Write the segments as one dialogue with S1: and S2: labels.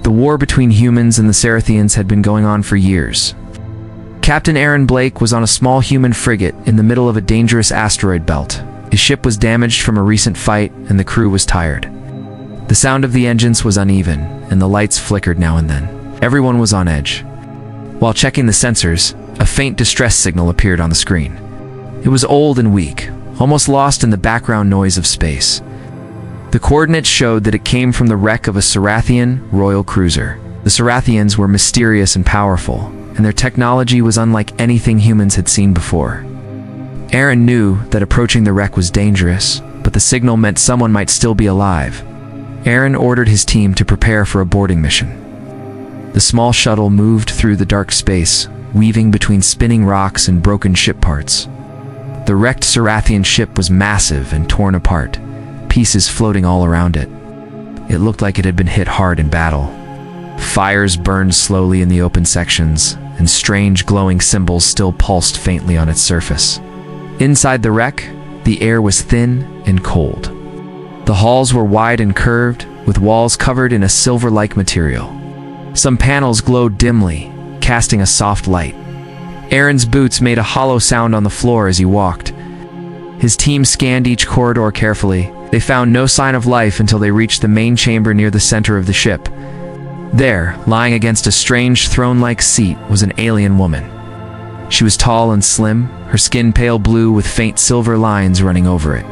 S1: The war between humans and the Cerathians had been going on for years. Captain Aaron Blake was on a small human frigate in the middle of a dangerous asteroid belt. His ship was damaged from a recent fight, and the crew was tired. The sound of the engines was uneven, and the lights flickered now and then. Everyone was on edge. While checking the sensors, a faint distress signal appeared on the screen. It was old and weak, almost lost in the background noise of space. The coordinates showed that it came from the wreck of a Cerathian royal cruiser. The Cerathians were mysterious and powerful, and their technology was unlike anything humans had seen before. Aaron knew that approaching the wreck was dangerous, but the signal meant someone might still be alive. Aaron ordered his team to prepare for a boarding mission. The small shuttle moved through the dark space, weaving between spinning rocks and broken ship parts. The wrecked Cerathian ship was massive and torn apart, pieces floating all around it. It looked like it had been hit hard in battle. Fires burned slowly in the open sections, and strange glowing symbols still pulsed faintly on its surface. Inside the wreck, the air was thin and cold. The halls were wide and curved, with walls covered in a silver-like material. Some panels glowed dimly, casting a soft light. Aaron's boots made a hollow sound on the floor as he walked. His team scanned each corridor carefully. They found no sign of life until they reached the main chamber near the center of the ship. There, lying against a strange throne-like seat, was an alien woman. She was tall and slim, her skin pale blue with faint silver lines running over it.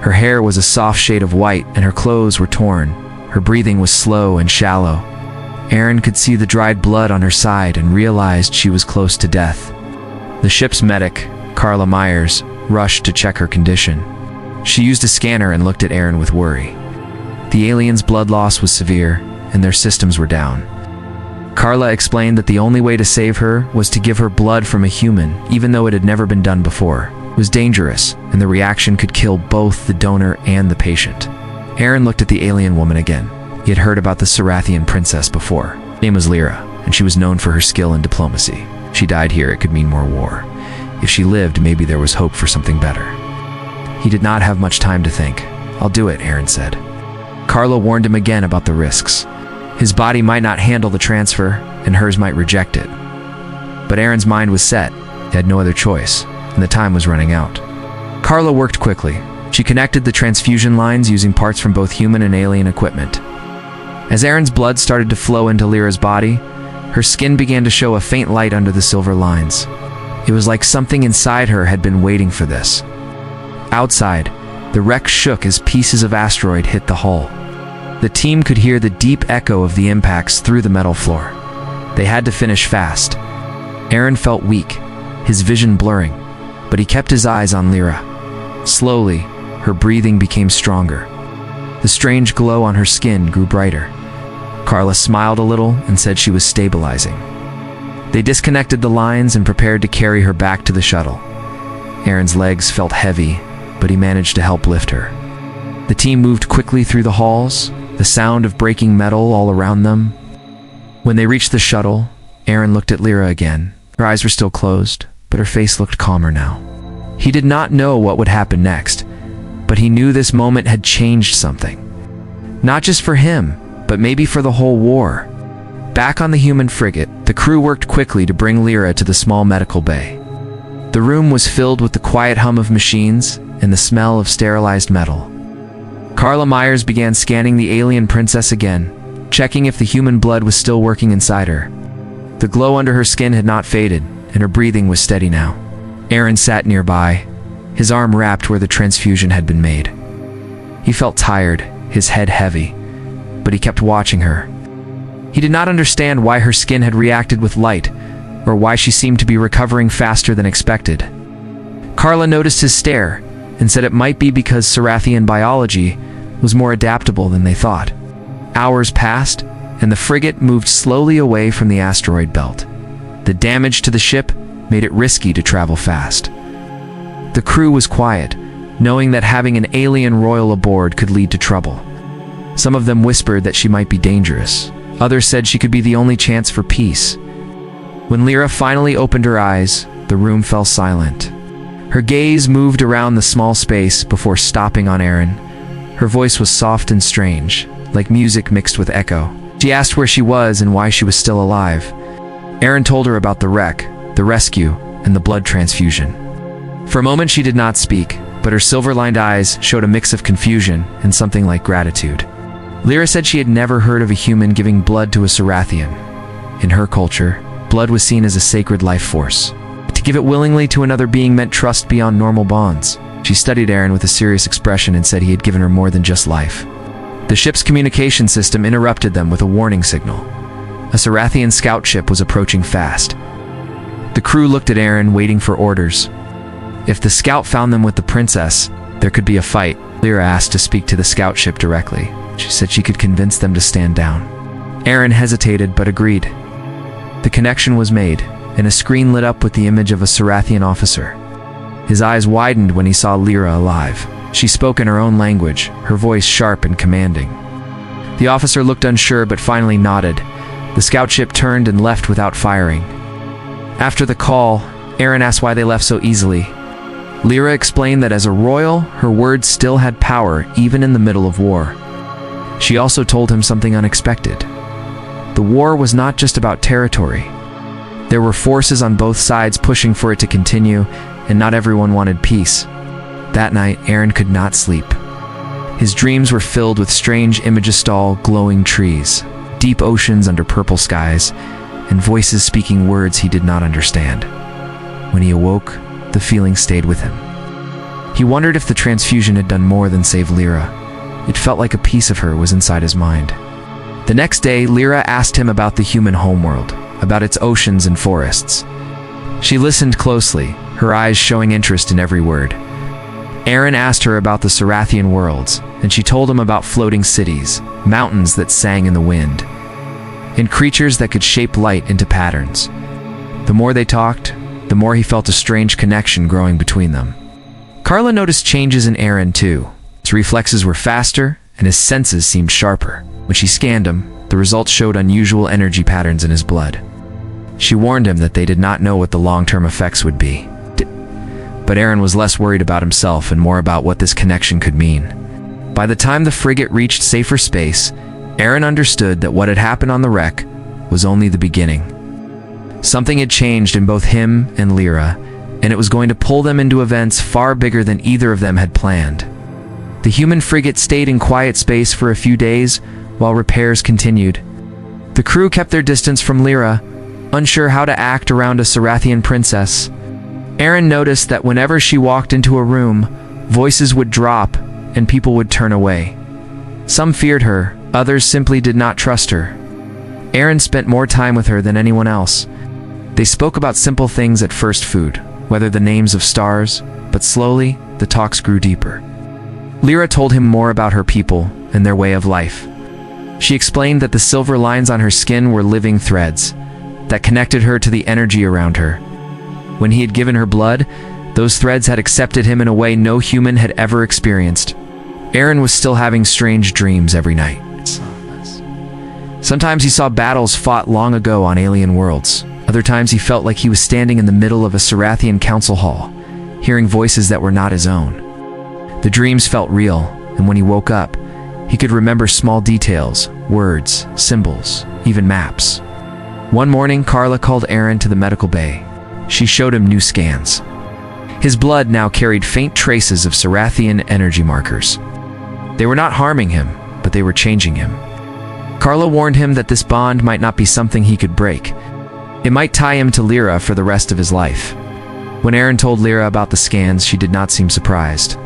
S1: Her hair was a soft shade of white, and her clothes were torn. Her breathing was slow and shallow. Aaron could see the dried blood on her side and realized she was close to death. The ship's medic, Carla Myers, rushed to check her condition. She used a scanner and looked at Aaron with worry. The aliens' blood loss was severe, and their systems were down. Carla explained that the only way to save her was to give her blood from a human, even though it had never been done before. It was dangerous, and the reaction could kill both the donor and the patient. Aaron looked at the alien woman again. He had heard about the Cerathian princess before. Her name was Lyra, and she was known for her skill in diplomacy. If she died here, it could mean more war. If she lived, maybe there was hope for something better. He did not have much time to think. "I'll do it," Aaron said. Carla warned him again about the risks. His body might not handle the transfer, and hers might reject it. But Aaron's mind was set. He had no other choice, and the time was running out. Carla worked quickly. She connected the transfusion lines using parts from both human and alien equipment. As Aaron's blood started to flow into Lyra's body, her skin began to show a faint light under the silver lines. It was like something inside her had been waiting for this. Outside, the wreck shook as pieces of asteroid hit the hull. The team could hear the deep echo of the impacts through the metal floor. They had to finish fast. Aaron felt weak, his vision blurring, but he kept his eyes on Lyra. Slowly, her breathing became stronger. The strange glow on her skin grew brighter. Carla smiled a little and said she was stabilizing. They disconnected the lines and prepared to carry her back to the shuttle. Aaron's legs felt heavy, but he managed to help lift her. The team moved quickly through the halls, the sound of breaking metal all around them. When they reached the shuttle, Aaron looked at Lyra again. Her eyes were still closed, but her face looked calmer now. He did not know what would happen next, but he knew this moment had changed something. Not just for him, but maybe for the whole war. Back on the human frigate, the crew worked quickly to bring Lyra to the small medical bay. The room was filled with the quiet hum of machines and the smell of sterilized metal. Carla Myers began scanning the alien princess again, checking if the human blood was still working inside her. The glow under her skin had not faded, and her breathing was steady now. Aaron sat nearby, his arm wrapped where the transfusion had been made. He felt tired, his head heavy, but he kept watching her. He did not understand why her skin had reacted with light, or why she seemed to be recovering faster than expected. Carla noticed his stare, and said it might be because Cerathian biology was more adaptable than they thought. Hours passed, and the frigate moved slowly away from the asteroid belt. The damage to the ship made it risky to travel fast. The crew was quiet, knowing that having an alien royal aboard could lead to trouble. Some of them whispered that she might be dangerous. Others said she could be the only chance for peace. When Lyra finally opened her eyes, the room fell silent. Her gaze moved around the small space before stopping on Aaron. Her voice was soft and strange, like music mixed with echo. She asked where she was and why she was still alive. Aaron told her about the wreck, the rescue, and the blood transfusion. For a moment she did not speak, but her silver-lined eyes showed a mix of confusion and something like gratitude. Lyra said she had never heard of a human giving blood to a Sarathian. In her culture, blood was seen as a sacred life force. To give it willingly to another being meant trust beyond normal bonds. She studied Aaron with a serious expression and said he had given her more than just life. The ship's communication system interrupted them with a warning signal. A Sarathian scout ship was approaching fast. The crew looked at Aaron, waiting for orders. If the scout found them with the princess, there could be a fight. Lyra asked to speak to the scout ship directly. She said she could convince them to stand down. Aaron hesitated but agreed. The connection was made, and a screen lit up with the image of a Sarathian officer. His eyes widened when he saw Lyra alive. She spoke in her own language, her voice sharp and commanding. The officer looked unsure but finally nodded. The scout ship turned and left without firing. After the call, Aaron asked why they left so easily. Lyra explained that as a royal, her words still had power even in the middle of war. She also told him something unexpected. The war was not just about territory. There were forces on both sides pushing for it to continue, and not everyone wanted peace. That night, Aaron could not sleep. His dreams were filled with strange imagistal, glowing trees, deep oceans under purple skies, and voices speaking words he did not understand. When he awoke, the feeling stayed with him. He wondered if the transfusion had done more than save Lyra. It felt like a piece of her was inside his mind. The next day, Lyra asked him about the human homeworld, about its oceans and forests. She listened closely, her eyes showing interest in every word. Aaron asked her about the Sarathian worlds, and she told him about floating cities, mountains that sang in the wind, and creatures that could shape light into patterns. The more they talked, the more he felt a strange connection growing between them. Carla noticed changes in Aaron too. His reflexes were faster, and his senses seemed sharper. When she scanned him, the results showed unusual energy patterns in his blood. She warned him that they did not know what the long-term effects would be. But Aaron was less worried about himself and more about what this connection could mean. By the time the frigate reached safer space, Aaron understood that what had happened on the wreck was only the beginning. Something had changed in both him and Lyra, and it was going to pull them into events far bigger than either of them had planned. The human frigate stayed in quiet space for a few days while repairs continued. The crew kept their distance from Lyra, unsure how to act around a Sarathian princess. Aaron noticed that whenever she walked into a room, voices would drop and people would turn away. Some feared her, others simply did not trust her. Aaron spent more time with her than anyone else. They spoke about simple things at first, food, whether the names of stars, but slowly, the talks grew deeper. Lyra told him more about her people and their way of life. She explained that the silver lines on her skin were living threads that connected her to the energy around her. When he had given her blood, those threads had accepted him in a way no human had ever experienced. Aaron was still having strange dreams every night. Sometimes he saw battles fought long ago on alien worlds. Other times he felt like he was standing in the middle of a Sarathian council hall, hearing voices that were not his own. The dreams felt real, and when he woke up, he could remember small details, words, symbols, even maps. One morning, Carla called Aaron to the medical bay. She showed him new scans. His blood now carried faint traces of Sarathian energy markers. They were not harming him, but they were changing him. Carla warned him that this bond might not be something he could break. It might tie him to Lyra for the rest of his life. When Aaron told Lyra about the scans, she did not seem surprised.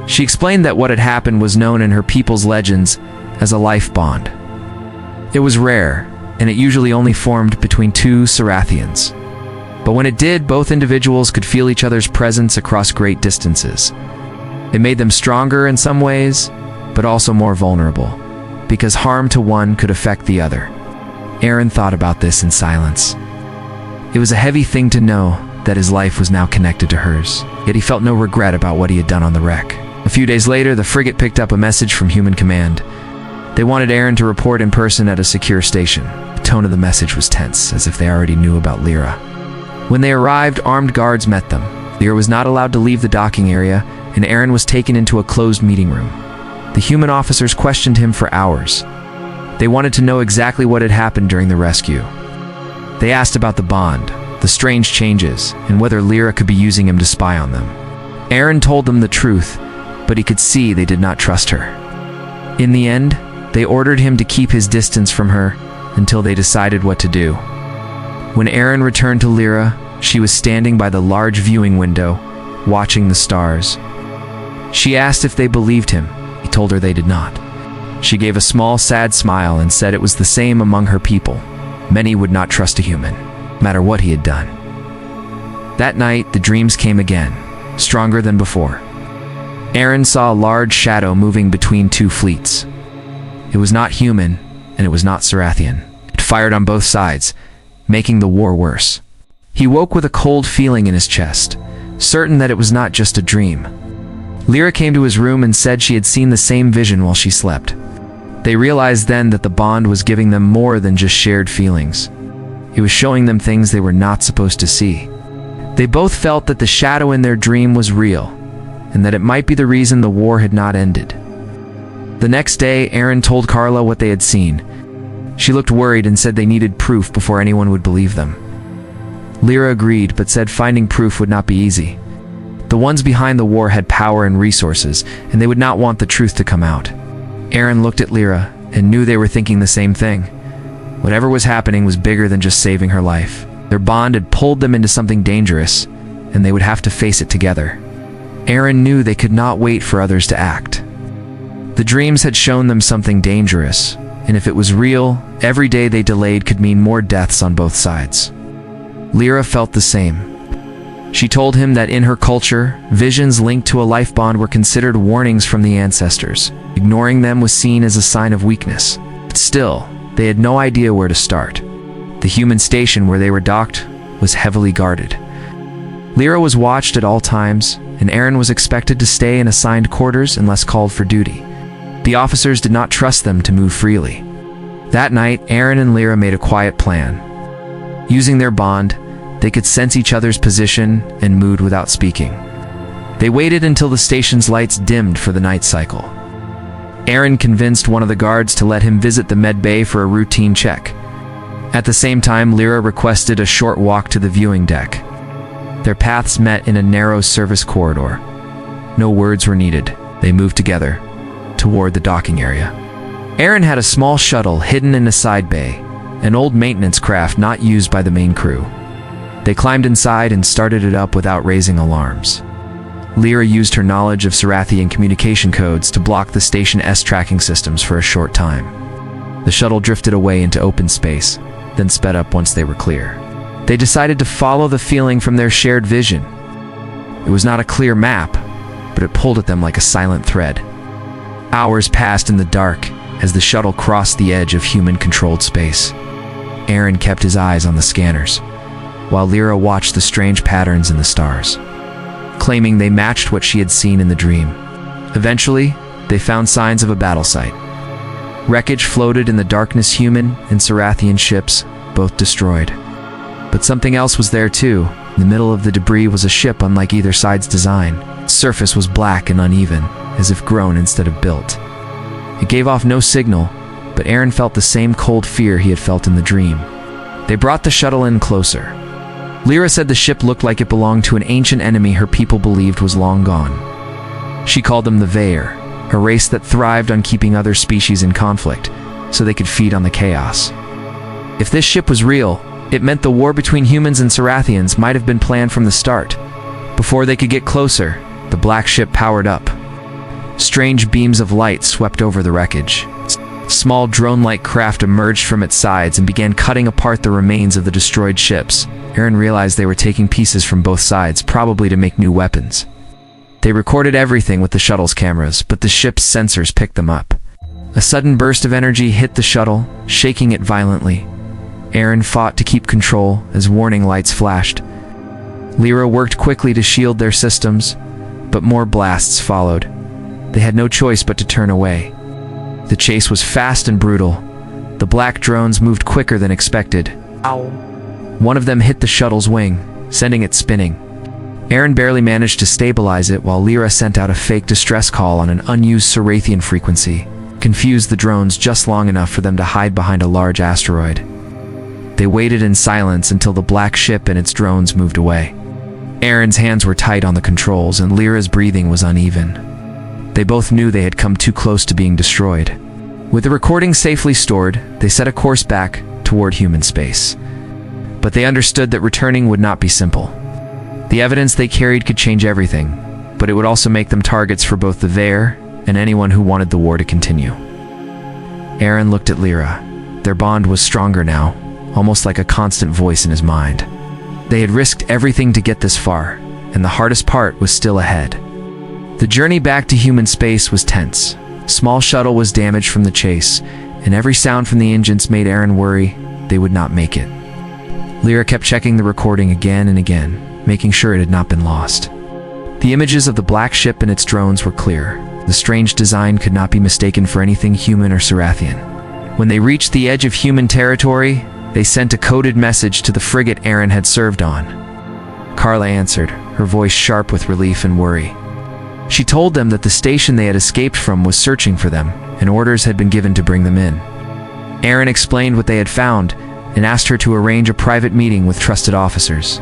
S1: She explained that what had happened was known in her people's legends as a life bond. It was rare, and it usually only formed between two Sarathians. But when it did, both individuals could feel each other's presence across great distances. It made them stronger in some ways, but also more vulnerable, because harm to one could affect the other. Aaron thought about this in silence. It was a heavy thing to know that his life was now connected to hers, yet he felt no regret about what he had done on the wreck. A few days later, the frigate picked up a message from Human Command. They wanted Aaron to report in person at a secure station. The tone of the message was tense, as if they already knew about Lyra. When they arrived, armed guards met them. Lyra was not allowed to leave the docking area, and Aaron was taken into a closed meeting room. The human officers questioned him for hours. They wanted to know exactly what had happened during the rescue. They asked about the bond, the strange changes, and whether Lyra could be using him to spy on them. Aaron told them the truth, but he could see they did not trust her. In the end, they ordered him to keep his distance from her until they decided what to do. When Aaron returned to Lyra, she was standing by the large viewing window, watching the stars. She asked if they believed him. He told her they did not. She gave a small, sad smile and said it was the same among her people. Many would not trust a human, no matter what he had done. That night, the dreams came again, stronger than before. Aaron saw a large shadow moving between two fleets. It was not human, and it was not Sarathian. It fired on both sides, making the war worse. He woke with a cold feeling in his chest, certain that it was not just a dream. Lyra came to his room and said she had seen the same vision while she slept. They realized then that the bond was giving them more than just shared feelings. It was showing them things they were not supposed to see. They both felt that the shadow in their dream was real, and that it might be the reason the war had not ended. The next day, Aaron told Carla what they had seen. She looked worried and said they needed proof before anyone would believe them. Lyra agreed, but said finding proof would not be easy. The ones behind the war had power and resources, and they would not want the truth to come out. Aaron looked at Lyra and knew they were thinking the same thing. Whatever was happening was bigger than just saving her life. Their bond had pulled them into something dangerous, and they would have to face it together. Aaron knew they could not wait for others to act. The dreams had shown them something dangerous, and if it was real, every day they delayed could mean more deaths on both sides. Lyra felt the same. She told him that in her culture, visions linked to a life bond were considered warnings from the ancestors. Ignoring them was seen as a sign of weakness. But still, they had no idea where to start. The human station where they were docked was heavily guarded. Lyra was watched at all times, and Aaron was expected to stay in assigned quarters unless called for duty. The officers did not trust them to move freely. That night, Aaron and Lyra made a quiet plan. Using their bond, they could sense each other's position and mood without speaking. They waited until the station's lights dimmed for the night cycle. Aaron convinced one of the guards to let him visit the med bay for a routine check. At the same time, Lyra requested a short walk to the viewing deck. Their paths met in a narrow service corridor. No words were needed. They moved together toward the docking area. Aaron had a small shuttle hidden in a side bay, an old maintenance craft not used by the main crew. They climbed inside and started it up without raising alarms. Lyra used her knowledge of Sarathian communication codes to block the Station S tracking systems for a short time. The shuttle drifted away into open space, then sped up once they were clear. They decided to follow the feeling from their shared vision. It was not a clear map, but it pulled at them like a silent thread. Hours passed in the dark as the shuttle crossed the edge of human-controlled space. Aaron kept his eyes on the scanners, while Lyra watched the strange patterns in the stars, claiming they matched what she had seen in the dream. Eventually, they found signs of a battle site. Wreckage floated in the darkness, human and Sarathian ships, both destroyed. But something else was there too. In the middle of the debris was a ship unlike either side's design. Its surface was black and uneven, as if grown instead of built. It gave off no signal, but Aaron felt the same cold fear he had felt in the dream. They brought the shuttle in closer. Lyra said the ship looked like it belonged to an ancient enemy her people believed was long gone. She called them the Vaer, a race that thrived on keeping other species in conflict, so they could feed on the chaos. If this ship was real, it meant the war between humans and Sarathians might have been planned from the start. Before they could get closer, the black ship powered up. Strange beams of light swept over the wreckage. Small drone-like craft emerged from its sides and began cutting apart the remains of the destroyed ships. Aaron realized they were taking pieces from both sides, probably to make new weapons. They recorded everything with the shuttle's cameras, but the ship's sensors picked them up. A sudden burst of energy hit the shuttle, shaking it violently. Aaron fought to keep control as warning lights flashed. Lyra worked quickly to shield their systems, but more blasts followed. They had no choice but to turn away. The chase was fast and brutal. The black drones moved quicker than expected.
S2: Ow.
S1: One of them hit the shuttle's wing, sending it spinning. Aaron barely managed to stabilize it while Lyra sent out a fake distress call on an unused Sarathian frequency. confused the drones just long enough for them to hide behind a large asteroid. They waited in silence until the black ship and its drones moved away. Aaron's hands were tight on the controls, and Lyra's breathing was uneven. They both knew they had come too close to being destroyed. With the recording safely stored, they set a course back toward human space. But they understood that returning would not be simple. The evidence they carried could change everything, but it would also make them targets for both the Veer and anyone who wanted the war to continue. Aaron looked at Lyra. Their bond was stronger now, almost like a constant voice in his mind. They had risked everything to get this far, and the hardest part was still ahead. The journey back to human space was tense. Small shuttle was damaged from the chase, and every sound from the engines made Aaron worry they would not make it. Lyra kept checking the recording again and again, making sure it had not been lost. The images of the black ship and its drones were clear. The strange design could not be mistaken for anything human or Sarathian. When they reached the edge of human territory, they sent a coded message to the frigate Aaron had served on. Carla answered, her voice sharp with relief and worry. She told them that the station they had escaped from was searching for them, and orders had been given to bring them in. Aaron explained what they had found and asked her to arrange a private meeting with trusted officers.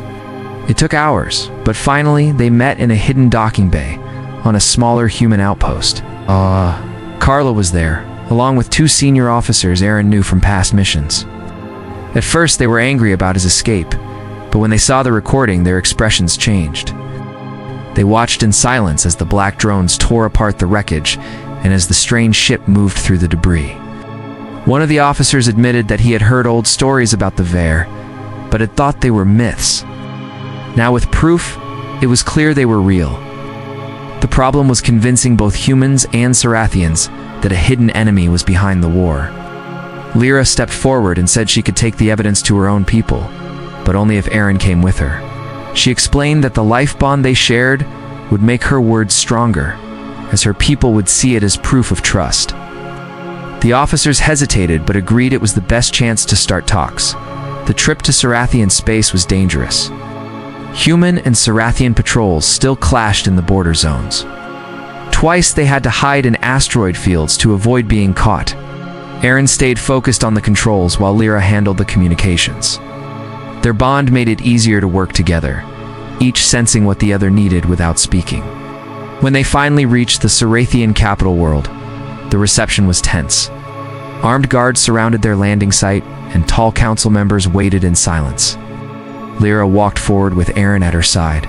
S1: It took hours, but finally they met in a hidden docking bay on a smaller human outpost. Carla was there, along with 2 senior officers Aaron knew from past missions. At first they were angry about his escape, but when they saw the recording, their expressions changed. They watched in silence as the black drones tore apart the wreckage and as the strange ship moved through the debris. One of the officers admitted that he had heard old stories about the Veer, but had thought they were myths. Now with proof, it was clear they were real. The problem was convincing both humans and Sarathians that a hidden enemy was behind the war. Lyra stepped forward and said she could take the evidence to her own people, but only if Aaron came with her. She explained that the life bond they shared would make her words stronger, as her people would see it as proof of trust. The officers hesitated but agreed it was the best chance to start talks. The trip to Sarathian space was dangerous. Human and Sarathian patrols still clashed in the border zones. Twice they had to hide in asteroid fields to avoid being caught. Aaron stayed focused on the controls while Lyra handled the communications. Their bond made it easier to work together, each sensing what the other needed without speaking. When they finally reached the Sarathian capital world, the reception was tense. Armed guards surrounded their landing site, and tall council members waited in silence. Lyra walked forward with Aaron at her side.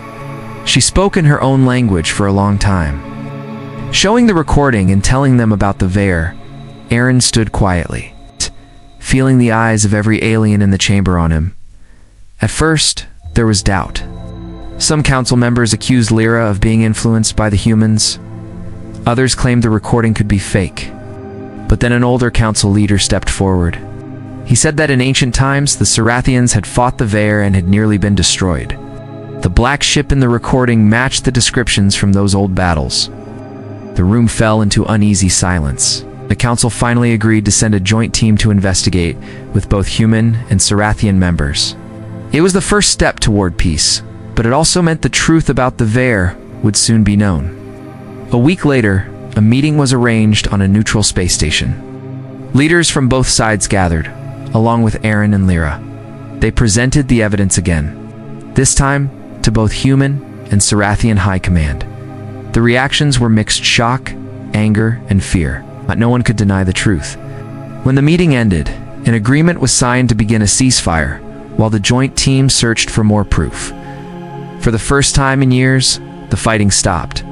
S1: She spoke in her own language for a long time. Showing the recording and telling them about the Veer, Aaron stood quietly, feeling the eyes of every alien in the chamber on him. At first, there was doubt. Some council members accused Lyra of being influenced by the humans. Others claimed the recording could be fake. But then an older council leader stepped forward. He said that in ancient times, the Sarathians had fought the Veer and had nearly been destroyed. The black ship in the recording matched the descriptions from those old battles. The room fell into uneasy silence. The council finally agreed to send a joint team to investigate, with both human and Sarathian members. It was the first step toward peace, but it also meant the truth about the Veer would soon be known. A week later, a meeting was arranged on a neutral space station. Leaders from both sides gathered, along with Aaron and Lyra. They presented the evidence again, this time to both human and Sarathian high command. The reactions were mixed shock, anger, and fear, but no one could deny the truth. When the meeting ended, an agreement was signed to begin a ceasefire, while the joint team searched for more proof. For the first time in years, the fighting stopped.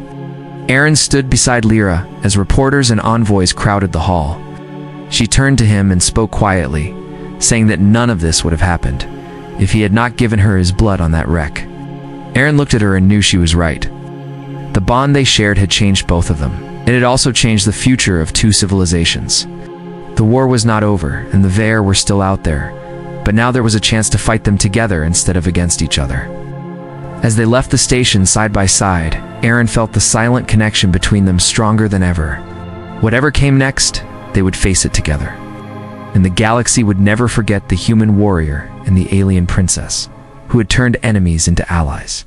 S1: Aaron stood beside Lyra as reporters and envoys crowded the hall. She turned to him and spoke quietly, saying that none of this would have happened if he had not given her his blood on that wreck. Aaron looked at her and knew she was right. The bond they shared had changed both of them. It had also changed the future of 2 civilizations. The war was not over, and the Veer were still out there, but now there was a chance to fight them together instead of against each other. As they left the station side by side, Aaron felt the silent connection between them stronger than ever. Whatever came next, they would face it together. And the galaxy would never forget the human warrior and the alien princess, who had turned enemies into allies.